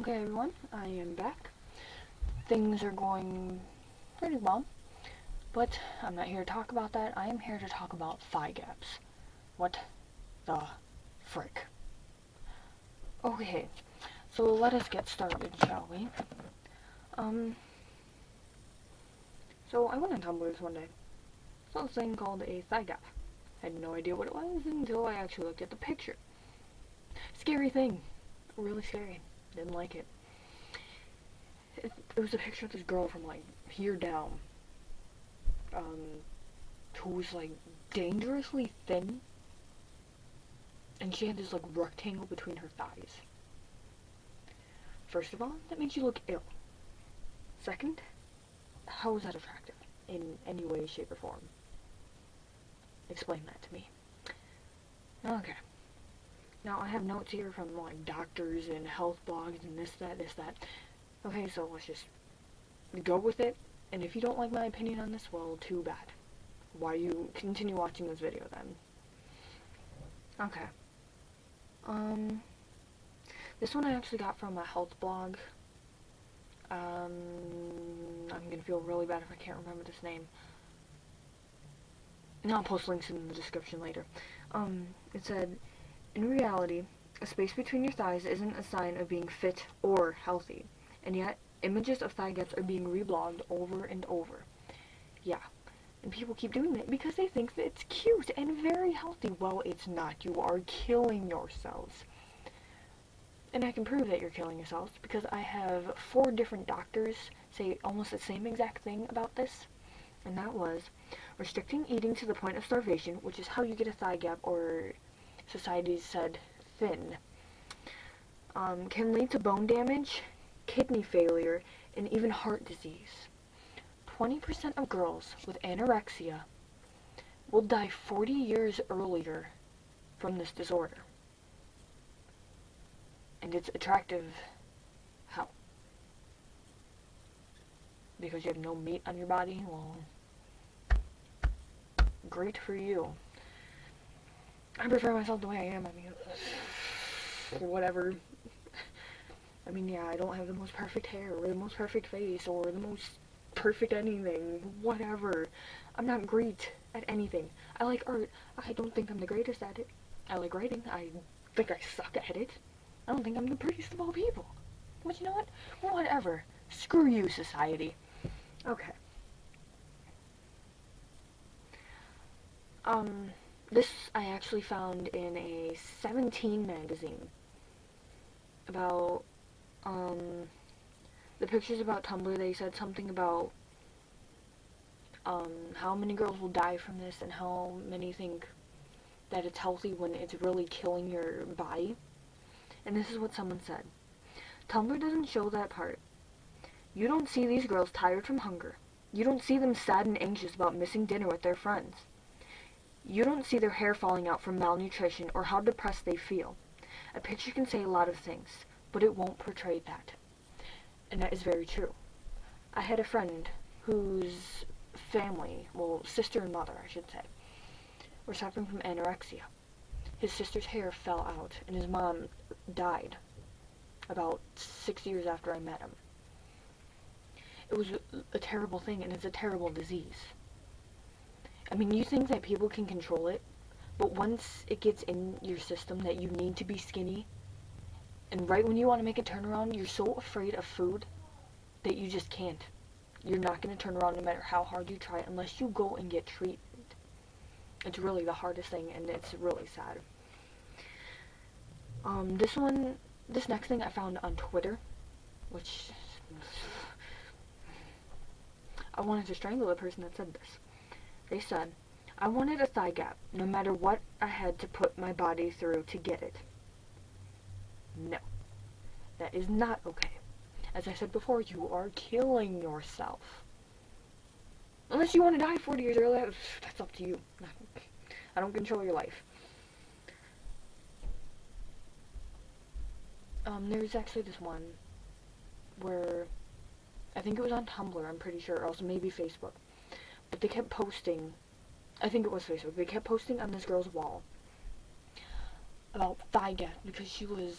Okay everyone, I am back. Things are going pretty well, but I'm not here to talk about that. I am here to talk about thigh gaps. What the frick? Okay, so let us get started, shall we? So I went on Tumblr this one day. Saw this thing called a thigh gap. Had no idea what it was until I actually looked at the picture. Scary thing. Really scary. Didn't like it. It was a picture of this girl from like here down, who was like dangerously thin, and she had this like rectangle between her thighs. First of all, that makes you look ill. Second, how is that attractive in any way, shape, or form? Explain that to me. Okay. Now I have notes here from like doctors and health blogs and this, that. Okay, so let's just go with it, and if you don't like my opinion on this, well, too bad. Why you continue watching this video then? Okay. This one I actually got from a health blog. I'm gonna feel really bad if I can't remember this name. And I'll post links in the description later. It said, in reality, a space between your thighs isn't a sign of being fit or healthy. And yet, images of thigh gaps are being reblogged over and over. Yeah, and people keep doing it because they think that it's cute and very healthy. Well, it's not. You are killing yourselves. And I can prove that you're killing yourselves because I have 4 different doctors say almost the same exact thing about this. And that was, restricting eating to the point of starvation, which is how you get a thigh gap, or society said thin, can lead to bone damage, kidney failure, and even heart disease. 20% of girls with anorexia will die 40 years earlier from this disorder. And it's attractive how? Because you have no meat on your body? Well, great for you. I prefer myself the way I am. I mean, whatever. I mean, yeah, I don't have the most perfect hair, or the most perfect face, or the most perfect anything, whatever. I'm not great at anything. I like art. I don't think I'm the greatest at it. I like writing. I think I suck at it. I don't think I'm the prettiest of all people. But you know what? Whatever. Screw you, society. Okay. This I actually found in a 17 magazine. About, the pictures about Tumblr, they said something about, how many girls will die from this and how many think that it's healthy when it's really killing your body. And this is what someone said. Tumblr doesn't show that part. You don't see these girls tired from hunger. You don't see them sad and anxious about missing dinner with their friends. You don't see their hair falling out from malnutrition or how depressed they feel. A picture can say a lot of things, but it won't portray that. And that is very true. I had a friend whose family, well, sister and mother, I should say, were suffering from anorexia. His sister's hair fell out, and his mom died about 6 years after I met him. It was a terrible thing, and it's a terrible disease. I mean, you think that people can control it, but once it gets in your system that you need to be skinny, and right when you want to make a turnaround, you're so afraid of food that you just can't. You're not going to turn around no matter how hard you try unless you go and get treatment. It's really the hardest thing, and it's really sad. This next thing I found on Twitter, which I wanted to strangle the person that said this. They said, I wanted a thigh gap, no matter what I had to put my body through to get it. No. That is not okay. As I said before, you are killing yourself. Unless you want to die 40 years early, that's up to you. I don't control your life. There's actually this one where, I think it was on Tumblr, I'm pretty sure, or else maybe Facebook. But they kept posting, I think it was Facebook, they kept posting on this girl's wall about thigh gap because she was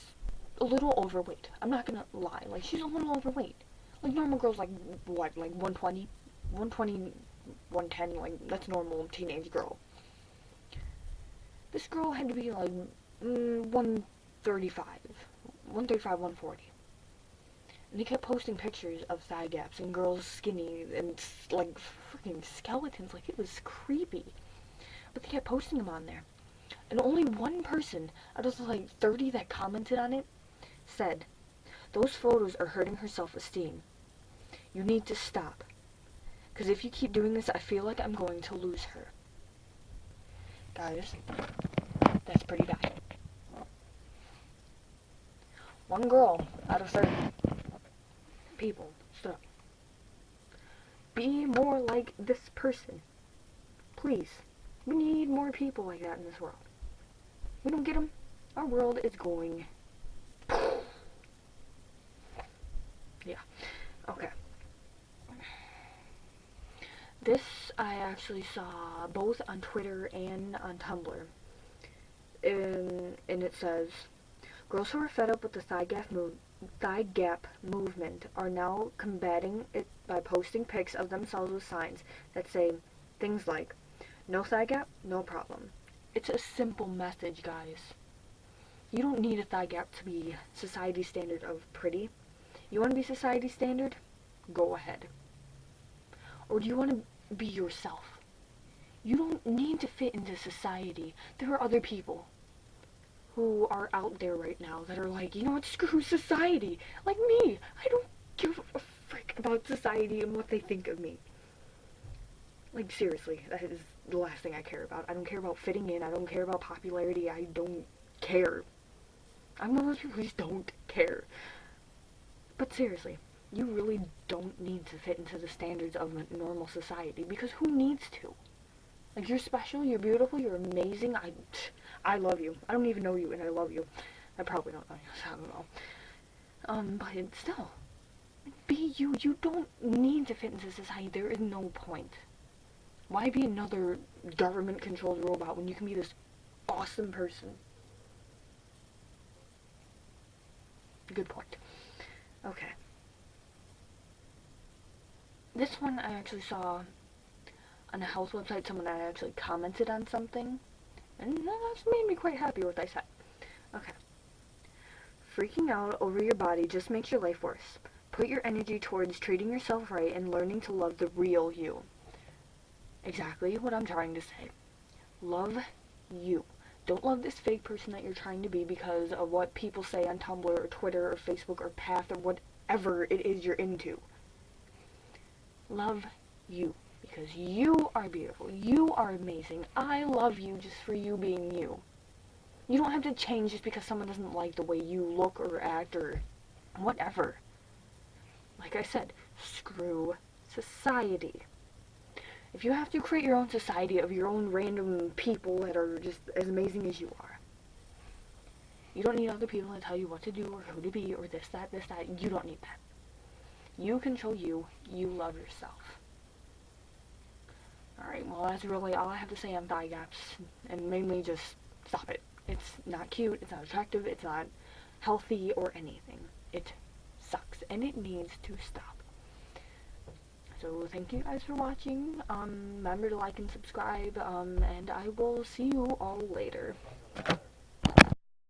a little overweight. I'm not gonna lie. Like, she's a little overweight. Like, normal girls, like, what? Like, 120? 120, 110, like, that's normal teenage girl. This girl had to be, like, 135. 135, 140. And they kept posting pictures of thigh gaps and girls skinny and, like, freaking skeletons. Like, it was creepy. But they kept posting them on there. And only one person out of the, like, 30 that commented on it said, "Those photos are hurting her self-esteem. You need to stop. Because if you keep doing this, I feel like I'm going to lose her." Guys, that's pretty bad. One girl out of 30 people stood up. Be more like this person. Please. We need more people like that in this world. We don't get them, our world is going... Yeah. Okay. This I actually saw both on Twitter and on Tumblr. And it says, girls who are fed up with the thigh gap movement are now combating it by posting pics of themselves with signs that say things like, "No thigh gap, no problem." It's a simple message, guys. You don't need a thigh gap to be society standard of pretty. You want to be society standard? Go ahead. Or do you want to be yourself? You don't need to fit into society. There are other people who are out there right now that are like, you know what, screw society. Like me. I don't give a frick about society and what they think of me. Like, seriously, that is the last thing I care about. I don't care about fitting in. I don't care about popularity. I don't care. I'm one of those people who just don't care. But seriously, you really don't need to fit into the standards of a normal society, because who needs to? Like, you're special, you're beautiful, you're amazing. I love you. I don't even know you, and I love you. I probably don't know you, so I don't know. But still, be you. You don't need to fit into society. There is no point. Why be another government-controlled robot when you can be this awesome person? Good point. Okay. This one I actually saw on a health website. Someone had actually commented on something, and that's made me quite happy with what I said. Okay. Freaking out over your body just makes your life worse. Put your energy towards treating yourself right and learning to love the real you. Exactly what I'm trying to say. Love you. Don't love this fake person that you're trying to be because of what people say on Tumblr or Twitter or Facebook or Path or whatever it is you're into. Love you. Because you are beautiful. You are amazing. I love you just for you being you. You don't have to change just because someone doesn't like the way you look or act or whatever. Like I said, screw society. If you have to create your own society of your own random people that are just as amazing as you are, you don't need other people to tell you what to do or who to be or this, that. You don't need that. You control you. You love yourself. Alright, well, that's really all I have to say on thigh gaps. And mainly just stop it. It's not cute, it's not attractive, it's not healthy or anything. It sucks, and it needs to stop. So, thank you guys for watching. Remember to like and subscribe, and I will see you all later.